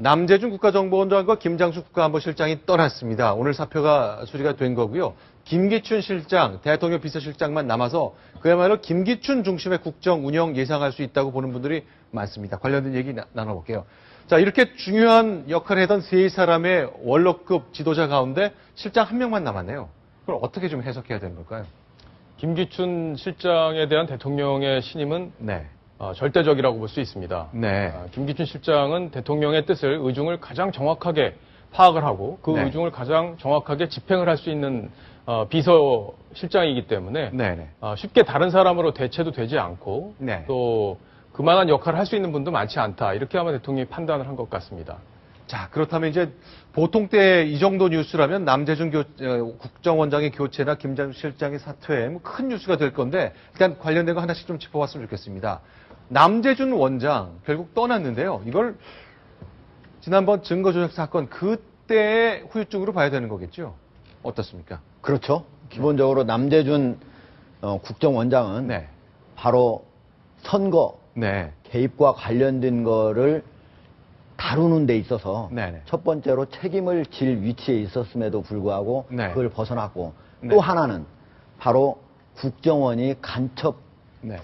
남재준 국가정보원장과 김장수 국가안보실장이 떠났습니다. 오늘 사표가 수리가 된 거고요. 김기춘 실장, 대통령 비서실장만 남아서 그야말로 김기춘 중심의 국정 운영 예상할 수 있다고 보는 분들이 많습니다. 관련된 얘기 나눠볼게요. 자, 이렇게 중요한 역할을 했던 세 사람의 원로급 지도자 가운데 실장 한 명만 남았네요. 그걸 어떻게 좀 해석해야 되는 걸까요? 김기춘 실장에 대한 대통령의 신임은 절대적이라고 볼 수 있습니다. 김기춘 실장은 대통령의 뜻을, 의중을 가장 정확하게 파악을 하고 그 의중을 가장 정확하게 집행을 할 수 있는 비서실장이기 때문에 쉽게 다른 사람으로 대체도 되지 않고 또 그만한 역할을 할 수 있는 분도 많지 않다. 이렇게 아마 대통령이 판단을 한 것 같습니다. 자, 그렇다면 이제 보통 때 이 정도 뉴스라면 남재준 국정원장의 교체나 김장수 실장의 사퇴 큰 뉴스가 될 건데 일단 관련된 거 하나씩 좀 짚어봤으면 좋겠습니다. 남재준 원장 결국 떠났는데요. 이걸 지난번 증거조작 사건 그때의 후유증으로 봐야 되는 거겠죠? 어떻습니까? 그렇죠. 기본적으로 남재준 국정원장은 바로 선거 개입과 관련된 거를 다루는 데 있어서 첫 번째로 책임을 질 위치에 있었음에도 불구하고 그걸 벗어났고 또 하나는 바로 국정원이 간첩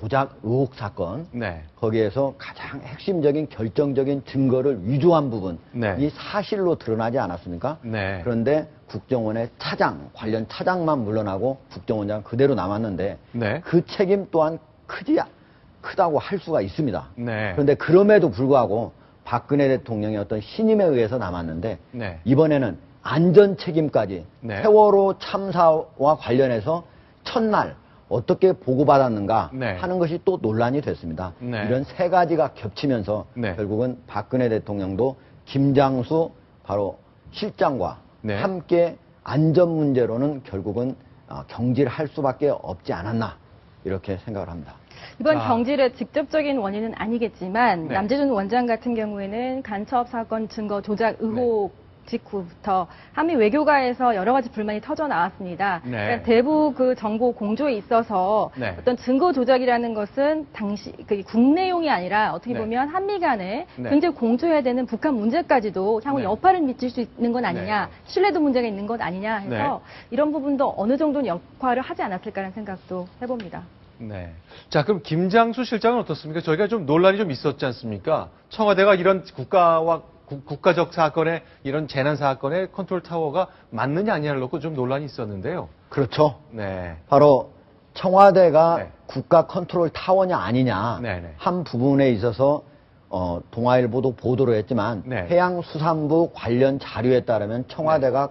조작 의혹 사건 거기에서 가장 핵심적인 결정적인 증거를 위조한 부분 이 사실로 드러나지 않았습니까? 그런데 국정원의 차장, 관련 차장만 물러나고 국정원장 그대로 남았는데 그 책임 또한 크다고 할 수가 있습니다. 그런데 그럼에도 불구하고 박근혜 대통령의 어떤 신임에 의해서 남았는데 이번에는 안전 책임까지 세월호 참사와 관련해서 첫날 어떻게 보고받았는가 하는 것이 또 논란이 됐습니다. 이런 세 가지가 겹치면서 결국은 박근혜 대통령도 김장수 바로 실장과 함께 안전 문제로는 결국은 경질할 수밖에 없지 않았나 이렇게 생각을 합니다. 이번 경질의 직접적인 원인은 아니겠지만 남재준 원장 같은 경우에는 간첩 사건 증거 조작 의혹 직후부터 한미 외교가에서 여러 가지 불만이 터져 나왔습니다. 그러니까 대북 그 정보 공조에 있어서 어떤 증거 조작이라는 것은 당시 국내용이 아니라 어떻게 보면 한미 간에 굉장히 공조해야 되는 북한 문제까지도 향후 여파를 미칠 수 있는 건 아니냐, 신뢰도 문제가 있는 것 아니냐 해서 이런 부분도 어느 정도는 역할을 하지 않았을까라는 생각도 해봅니다. 자, 그럼 김장수 실장은 어떻습니까? 저희가 좀 논란이 좀 있었지 않습니까? 청와대가 이런 국가적 사건에 이런 재난 사건에 컨트롤 타워가 맞느냐 아니냐를 놓고 좀 논란이 있었는데요. 그렇죠. 바로 청와대가 국가 컨트롤 타워냐 아니냐 한 부분에 있어서 동아일보도 보도를 했지만 해양수산부 관련 자료에 따르면 청와대가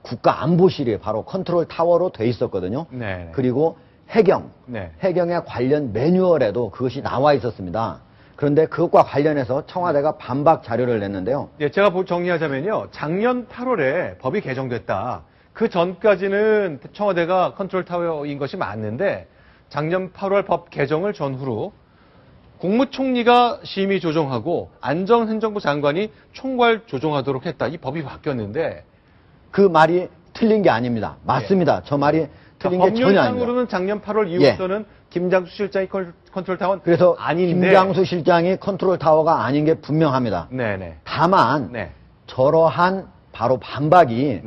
국가안보실이 바로 컨트롤 타워로 돼 있었거든요. 그리고 해경의 관련 매뉴얼에도 그것이 나와 있었습니다. 그런데 그것과 관련해서 청와대가 반박 자료를 냈는데요. 제가 정리하자면요. 작년 8월에 법이 개정됐다. 그 전까지는 청와대가 컨트롤 타워인 것이 맞는데 작년 8월 법 개정을 전후로 국무총리가 심의 조정하고 안전행정부 장관이 총괄 조정하도록 했다. 이 법이 바뀌었는데 그 말이 틀린 게 아닙니다. 맞습니다. 저 말이 틀린 게 전혀 아닙니다. 법률상으로는 작년 8월 이후부터는 김장수 실장이 컨트롤 타워는 그래서 아닌데 김장수 실장이 컨트롤 타워가 아닌 게 분명합니다. 다만 저러한 바로 반박이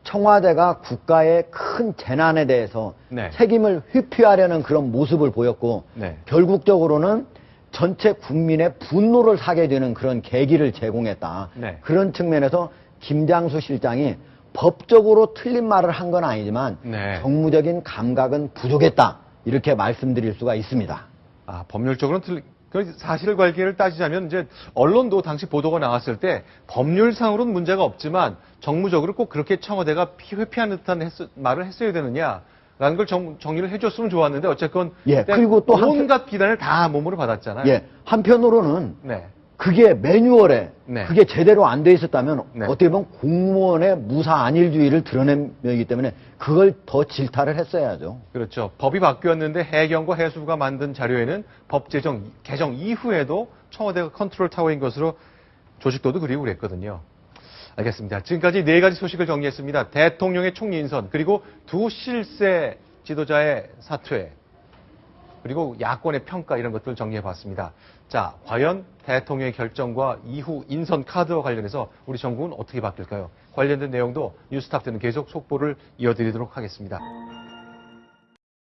청와대가 국가의 큰 재난에 대해서 책임을 회피하려는 그런 모습을 보였고 결국적으로는 전체 국민의 분노를 사게 되는 그런 계기를 제공했다. 그런 측면에서 김장수 실장이 법적으로 틀린 말을 한 건 아니지만 정무적인 감각은 부족했다. 이렇게 말씀드릴 수가 있습니다. 법률적으로는 사실관계를 따지자면 이제 언론도 당시 보도가 나왔을 때 법률상으로는 문제가 없지만 정무적으로 꼭 그렇게 청와대가 회피하는 듯한 말을 했어야 되느냐라는 걸 정리를 해줬으면 좋았는데 어쨌건 그리고 또 온갖 비난을 다 몸으로 받았잖아요. 한편으로는 그게 매뉴얼에 그게 제대로 안 돼 있었다면 어떻게 보면 공무원의 무사 안일주의를 드러낸 면이기 때문에 그걸 더 질타를 했어야죠. 그렇죠. 법이 바뀌었는데 해경과 해수부가 만든 자료에는 법 개정 이후에도 청와대가 컨트롤 타워인 것으로 조직도도 그리고 그랬거든요. 알겠습니다. 지금까지 네 가지 소식을 정리했습니다. 대통령의 총리 인선 그리고 두 실세 지도자의 사퇴 그리고 야권의 평가 이런 것들을 정리해봤습니다. 자, 과연 대통령의 결정과 이후 인선 카드와 관련해서 우리 정국은 어떻게 바뀔까요? 관련된 내용도 뉴스탑 때는 계속 속보를 이어드리도록 하겠습니다.